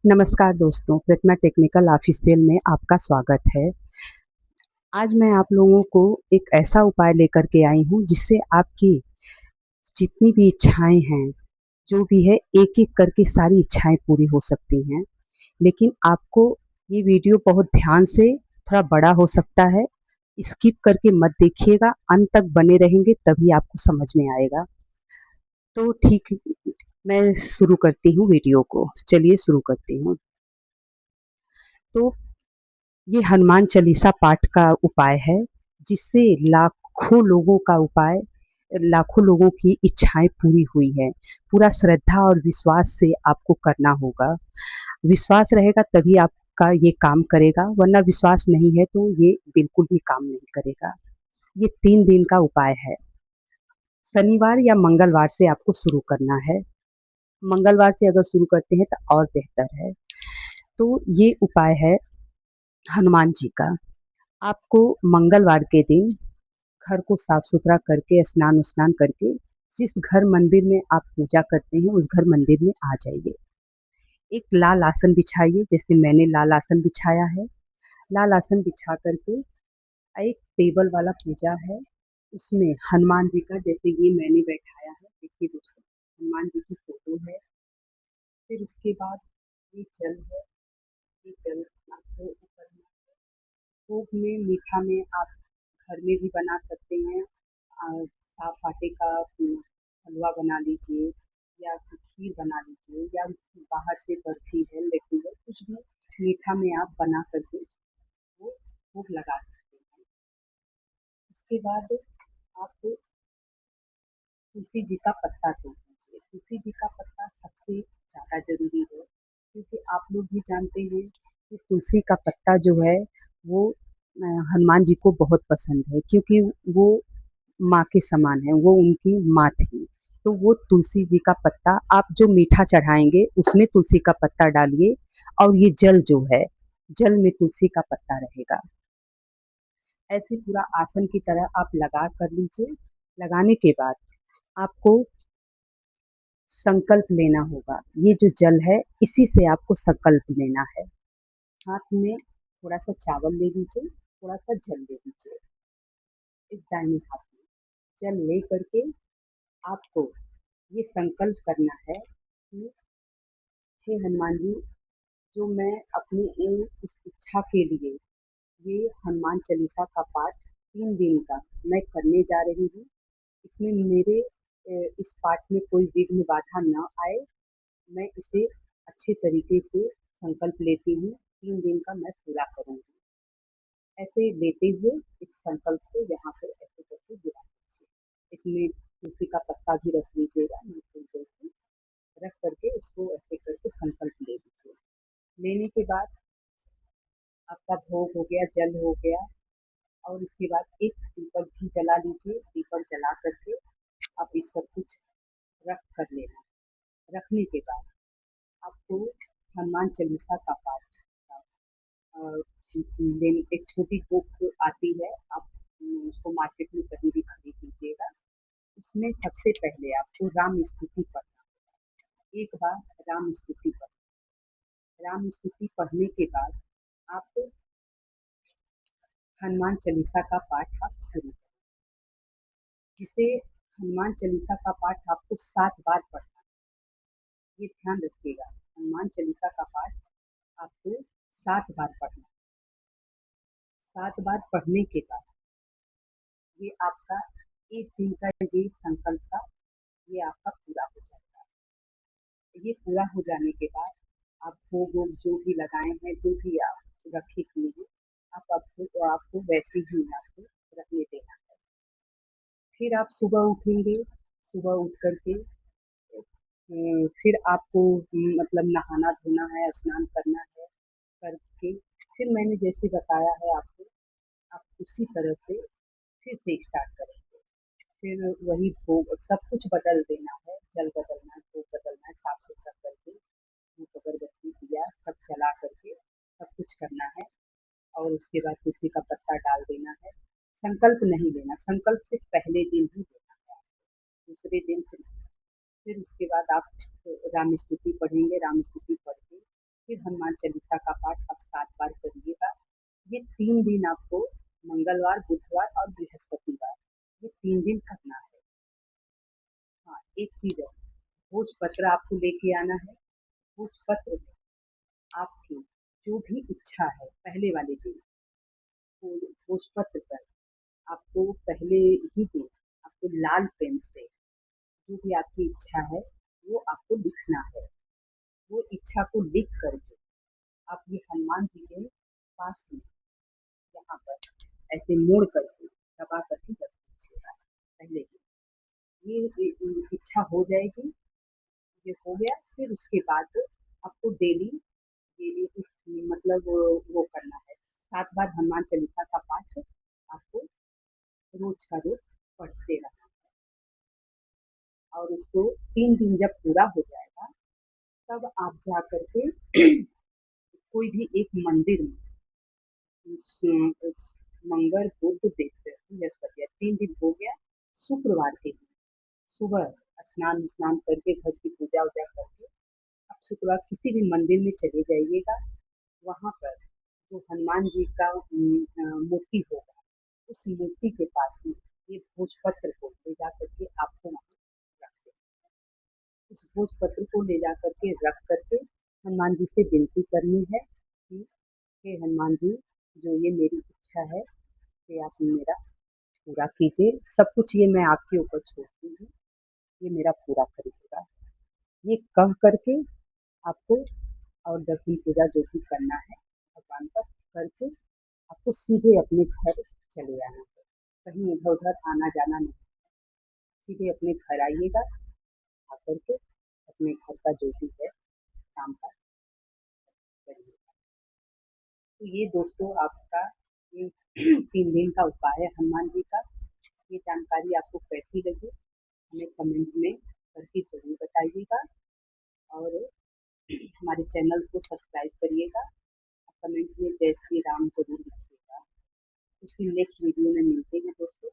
नमस्कार दोस्तों, प्रतिमा technical official में आपका स्वागत है। आज मैं आप लोगों को एक ऐसा उपाय लेकर के आई हूँ जिससे आपकी जितनी भी इच्छाएं हैं, जो भी है एक-एक करके सारी इच्छाएं पूरी हो सकती हैं। लेकिन आपको ये वीडियो बहुत ध्यान से थोड़ा बड़ा हो सकता है, स्किप करके मत देखिएगा, अंत तक बने रहेंगे तभी आपको समझ में आएगा। तो ठीक, मैं शुरू करती हूँ वीडियो को। चलिए शुरू करती हूँ। तो ये हनुमान चालीसा पाठ का उपाय है जिससे लाखों लोगों की इच्छाएं पूरी हुई है। पूरा श्रद्धा और विश्वास से आपको करना होगा। विश्वास रहेगा तभी आपका ये काम करेगा, वरना विश्वास नहीं है तो ये बिल्कुल भी काम नहीं करेगा। ये 3 दिन का उपाय है। शनिवार या मंगलवार से आपको शुरू करना है। मंगलवार से अगर शुरू करते हैं तो और बेहतर है। तो ये उपाय है हनुमान जी का। आपको मंगलवार के दिन घर को साफ सुथरा करके स्नान उस्नान करके जिस घर मंदिर में आप पूजा करते हैं उस घर मंदिर में आ जाइए। एक लाल आसन बिछाइए, जैसे मैंने लाल आसन बिछाया है। लाल आसन बिछा करके एक टेबल वाला पूजा है, उसमें हनुमान जी का, जैसे ये मैंने बैठाया है, देखिए दोस्तों, हनुमान जी की फोटो है। फिर उसके बाद ये जल है, ये जल आपको ऊपर में भोग में मीठा में आप घर में भी बना सकते हैं। साफ आटे का हलवा बना लीजिए या फिर खीर बना लीजिए, या बाहर से बर्फी है, लड्डू है, कुछ भी मीठा में आप बना करके वो भोग लगा सकते हैं। उसके बाद आप तुलसी जी का पत्ता तोड़ लीजिए। तुलसी जी का पत्ता सबसे ज़्यादा जरूरी है, क्योंकि आप लोग भी जानते हैं कि तुलसी का पत्ता जो है वो हनुमान जी को बहुत पसंद है, क्योंकि वो माँ के समान है, वो उनकी माँ थी। तो वो तुलसी जी का पत्ता आप जो मीठा चढ़ाएंगे उसमें तुलसी का पत्ता डालिए, और ये जल जो है, जल में तुलसी का पत्ता रहेगा। ऐसे पूरा आसन की तरह आप लगा कर लीजिए। लगाने के बाद आपको संकल्प लेना होगा। ये जो जल है इसी से आपको संकल्प लेना है। हाथ में थोड़ा सा चावल ले लीजिए, थोड़ा सा जल ले लीजिए। इस दाहिने हाथ में जल ले करके आपको ये संकल्प करना है कि हे हनुमान जी, जो मैं अपनी इस इच्छा के लिए ये हनुमान चालीसा का पाठ 3 दिन का मैं करने जा रही हूँ, इसमें मेरे इस पाठ में कोई विघ्न बाधा न आए, मैं इसे अच्छे तरीके से संकल्प लेती हूँ, 3 दिन का मैं पूरा करूँगी। ऐसे लेते हुए इस संकल्प को यहाँ पे ऐसे करके गिरा दीजिए। इसमें तुलसी का पत्ता भी रख लीजिएगा, रख करके उसको ऐसे करके संकल्प ले लीजिए। लेने के बाद आपका भोग हो गया, जल हो गया, और इसके बाद एक दीपक भी जला लीजिए। दीपक जला करके आप ये सब कुछ रख कर लेना। रखने के बाद आपको हनुमान चालीसा का पाठ एक छोटी बुक आती है, आप उसको मार्केट में कहीं भी खरीद लीजिएगा। उसमें सबसे पहले आपको राम स्तुति पढ़ना। एक बार राम स्तुति पढ़ राम स्तुति पढ़ने के बाद आप हनुमान चालीसा का पाठ आप शुरू करें, जिसे हनुमान चालीसा का पाठ आपको 7 बार पढ़ना है। ये ध्यान रखिएगा, हनुमान चालीसा का पाठ आपको 7 बार पढ़ना है। 7 बार पढ़ने के बाद ये आपका एक दिन का ये संकल्प था, ये आपका पूरा हो जाता है। ये पूरा हो जाने के बाद आप भोग वोग जो भी लगाए हैं, जो भी आप रखे हुए हैं, आपको वैसे ही आपको रखने देना है। फिर आप सुबह उठेंगे, सुबह उठ करके फिर आपको मतलब नहाना धोना है, स्नान करना है, करके फिर मैंने जैसे बताया है आपको, आप उसी तरह से फिर से स्टार्ट करेंगे। फिर वही भोग सब कुछ बदल देना है, जल बदलना है, भोग बदलना है, साफ सुथरा करके धूप अगरबत्ती दिया सब जला करके सब कुछ करना है। और उसके बाद तुलसी का पत्ता डाल देना है। संकल्प नहीं लेना, संकल्प सिर्फ पहले दिन ही लेना है, दूसरे दिन से नहीं। फिर उसके बाद आप राम स्तुति पढ़ेंगे, राम स्तुति पढ़ के फिर हनुमान चालीसा का पाठ आप 7 बार करिएगा। ये 3 दिन आपको मंगलवार, बुधवार और बृहस्पतिवार, ये 3 दिन करना है। हाँ, एक चीज़ है, भोज पत्र आपको लेके आना है। भोज पत्र में आपकी जो भी इच्छा है पहले वाले दिन, वो भोज पत्र पर आपको पहले ही दिन आपको लाल पेन से जो भी आपकी इच्छा है वो आपको लिखना है। वो इच्छा को लिख करके आप ये हनुमान जी के पास में यहाँ पर ऐसे मोड़ करके दबा करके रख दीजिएगा पहले ही। ये इच्छा हो जाएगी, ये हो गया। फिर उसके बाद आपको डेली ये मतलब वो करना है, 7 बार हनुमान चालीसा का पाठ आपको रोज का रोज पढ़ते रहना। और उसको 3 दिन जब पूरा हो जाएगा तब आप जा करके कोई भी एक मंदिर में मंगल बुध बृहस्पति 3 दिन हो गया, शुक्रवार के दिन सुबह स्नान स्नान करके घर की पूजा वूजा करके आप शुक्रवार किसी भी मंदिर में चले जाइएगा। वहां पर जो हनुमान जी का मूर्ति होगा, उस मूर्ति के पास में ये भोजपत्र को ले जा करके आपको वहां रख देना। उस भोजपत्र को ले जा करके रख करके हनुमान जी से विनती करनी है कि हे हनुमान जी, जो ये मेरी इच्छा है कि आप मेरा पूरा कीजिए। सब कुछ ये मैं आपके ऊपर छोड़ती हूँ, ये मेरा पूरा करिएगा। ये कह करके आपको और दर्शन पूजा जो भी करना है भगवान का करके आपको सीधे अपने घर चले आना है। कहीं इधर उधर आना जाना नहीं, सीधे अपने घर आइएगा। आकर के अपने घर का जो भी है काम काज करिएगा। तो ये दोस्तों आपका ये 3 दिन का उपाय है हनुमान जी का। ये जानकारी आपको कैसी लगी हमें कमेंट में करके जरूर बताइएगा। और हमारे चैनल को सब्सक्राइब करिएगा। कमेंट में जय श्री राम जरूर लिखिएगा। उसकी नेक्स्ट वीडियो में मिलते हैं दोस्तों।